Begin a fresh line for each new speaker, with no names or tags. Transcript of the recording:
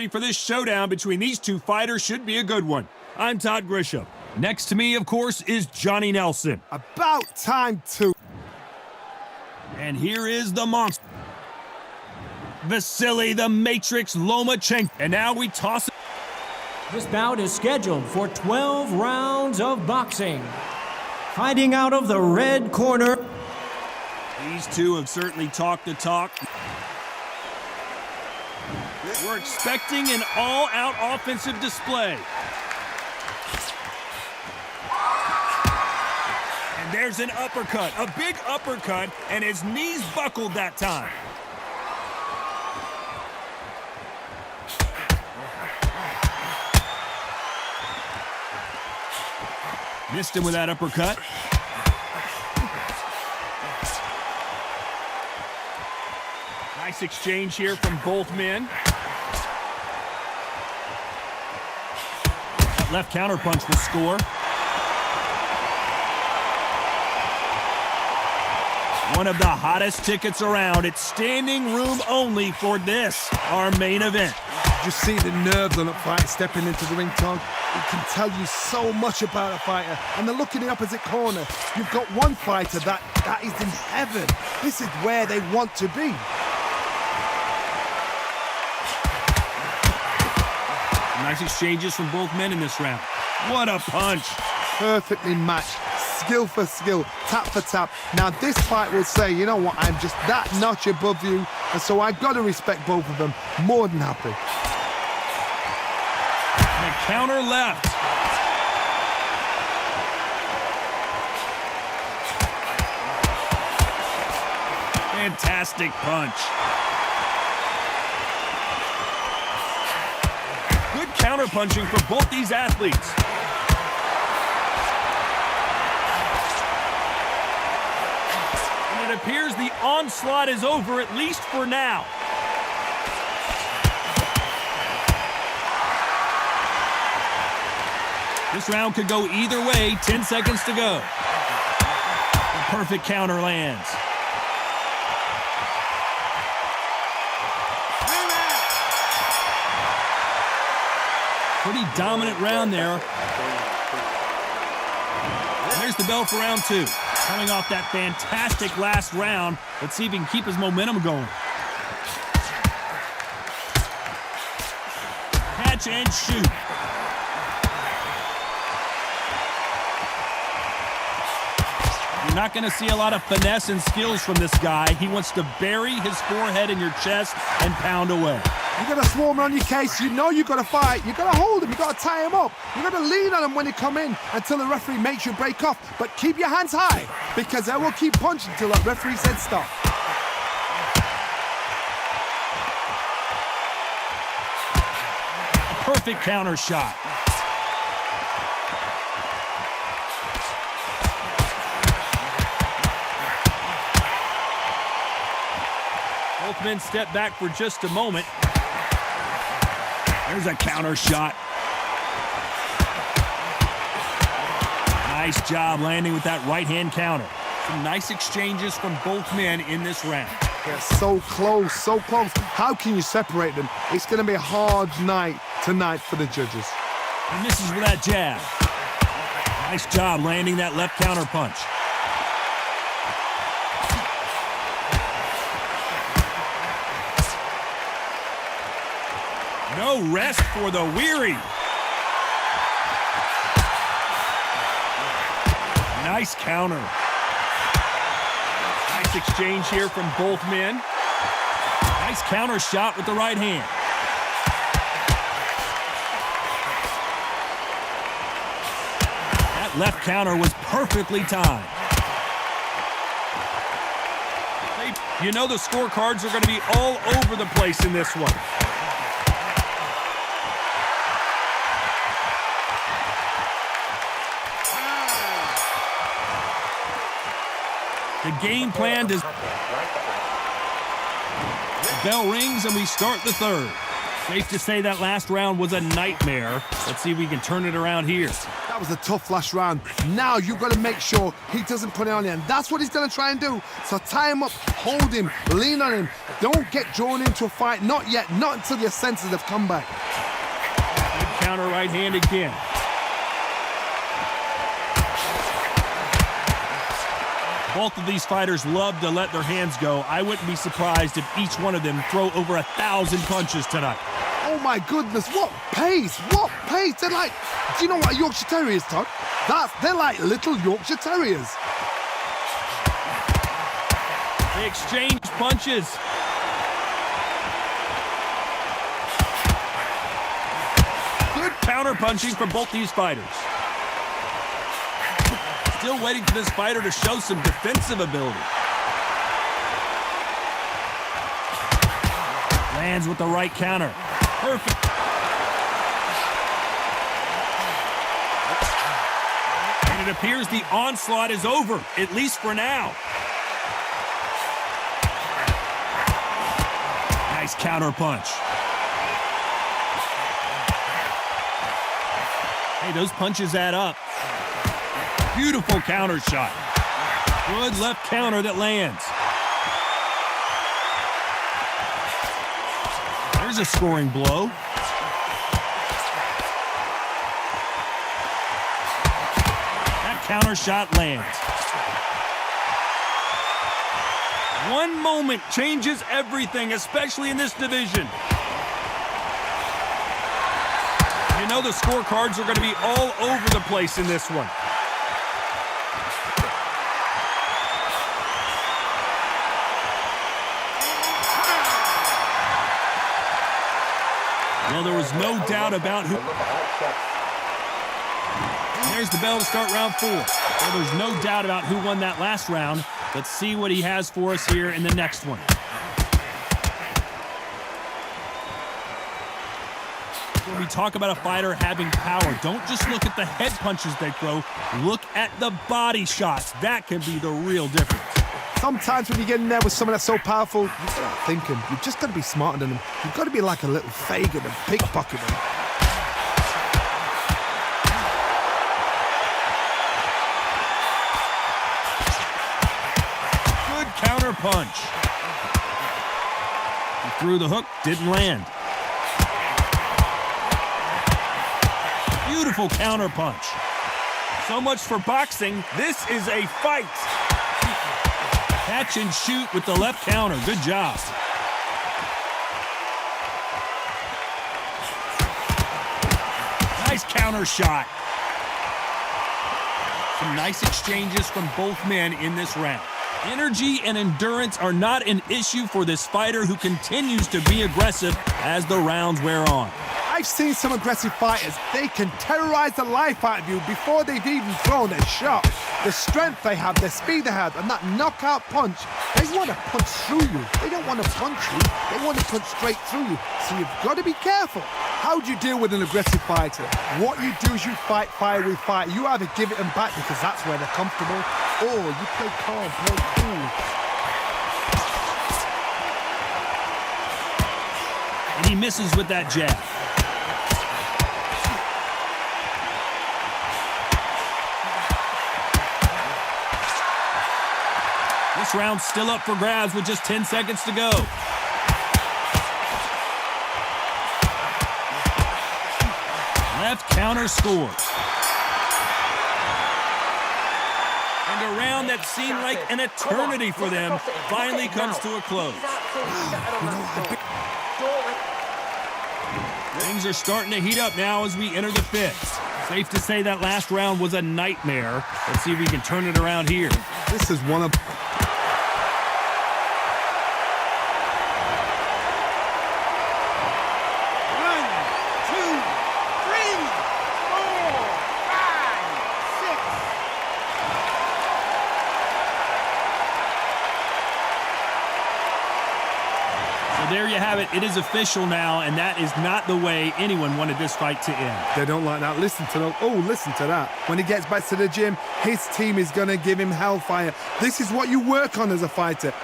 For this showdown between these two fighters should be a good one. I'm Todd Grisham. Next to me, of course, is Johnny Nelson.
About time to.
And here is the monster, VASILII the Matrix Lomachenko. And now we toss it.
This bout is scheduled for 12 rounds of boxing. Fighting out of the red corner.
These two have certainly talked the talk. We're expecting an all-out offensive display. And there's an uppercut, a big uppercut, and his knees buckled that time. Missed him with that uppercut. Nice exchange here from both men. That left counterpunch will score. One of the hottest tickets around. It's standing room only for this, our main event.
Just see the nerves on a fight stepping into the ring, Tom. It can tell you so much about a fighter. And then look in the opposite corner. You've got one fighter that is in heaven. This is where they want to be.
Nice exchanges from both men in this round. What a punch.
Perfectly matched. Skill for skill, tap for tap. Now this fight will say, you know what, I'm just that notch above you, and so I've got to respect both of them. More than happy.
And a counter left. Fantastic punch. Good counter punching for both these athletes. It appears the onslaught is over, at least for now. This round could go either way. 10 seconds to go. The perfect counter lands. Pretty dominant round there. And there's the bell for round two. Coming off that fantastic last round. Let's see if he can keep his momentum going. Catch and shoot. You're not going to see a lot of finesse and skills from this guy. He wants to bury his forehead in your chest and pound away.
You got to swarm on your case. You know you got to fight. You got to hold him. You got to tie him up. You got to lean on him when he come in until the referee makes you break off. But keep your hands high, because they will keep punching until that referee said stop.
A perfect counter shot. Both men step back for just a moment. There's a counter shot. Nice job landing with that right-hand counter. Some nice exchanges from both men in this round.
They're so close, so close. How can you separate them? It's going to be a hard night tonight for the judges.
He misses with that jab. Nice job landing that left counter punch. No rest for the weary. Nice counter. Nice exchange here from both men. Nice counter shot with the right hand. That left counter was perfectly timed. You know the scorecards are going to be all over the place in this one. The game plan does. The bell rings and we start the third. Safe to say that last round was a nightmare. Let's see if we can turn it around here.
That was a tough last round. Now you've got to make sure he doesn't put it on you, and that's what he's going to try and do. So tie him up, hold him, lean on him. Don't get drawn into a fight. Not yet. Not until your senses have come back.
Good counter right hand again. Both of these fighters love to let their hands go. I wouldn't be surprised if each one of them throw over 1,000 punches tonight.
Oh my goodness, what pace, what pace. They're like, do you know what a Yorkshire Terrier is, Todd? They're like little Yorkshire Terriers.
They exchange punches. Good counter punching from both these fighters. Still waiting for this fighter to show some defensive ability. Lands with the right counter. Perfect. And it appears the onslaught is over, at least for now. Nice counter punch. Hey, those punches add up. Beautiful counter shot. Good left counter that lands. There's a scoring blow. That counter shot lands. One moment changes everything, especially in this division. You know the scorecards are going to be all over the place in this one. Well, there was no doubt about who... There's the bell to start round 4. Well, there's no doubt about who won that last round. Let's see what he has for us here in the next one. When we talk about a fighter having power, don't just look at the head punches they throw. Look at the body shots. That can be the real difference.
Sometimes when you get in there with someone that's so powerful, you start thinking, you've just got to be smarter than them. You've got to be like a little Fagin and pickpocket them.
Good counter punch. He threw the hook, didn't land. Beautiful counter punch. So much for boxing. This is a fight. Catch and shoot with the left counter. Good job. Nice counter shot. Some nice exchanges from both men in this round. Energy and endurance are not an issue for this fighter who continues to be aggressive as the rounds wear on.
I've seen some aggressive fighters. They can terrorize the life out of you before they've even thrown a shot. The strength they have, the speed they have, and that knockout punch, they want to punch through you. They don't want to punch you. They want to punch straight through you. So you've got to be careful. How do you deal with an aggressive fighter? What you do is you fight fire with fire. You either give it them back because that's where they're comfortable, or you play calm, play cool.
And he misses with that jab. This round's still up for grabs with just 10 seconds to go. Left counter scores. And a round that seemed like an eternity for them finally comes to a close. Things are starting to heat up now as we enter the 5th. Safe to say that last round was a nightmare. Let's see if we can turn it around here.
This is one of...
There you have it. It is official now, and that is not the way anyone wanted this fight to end.
They don't like that. Listen to them. Oh, listen to that. When he gets back to the gym, his team is going to give him hellfire. This is what you work on as a fighter.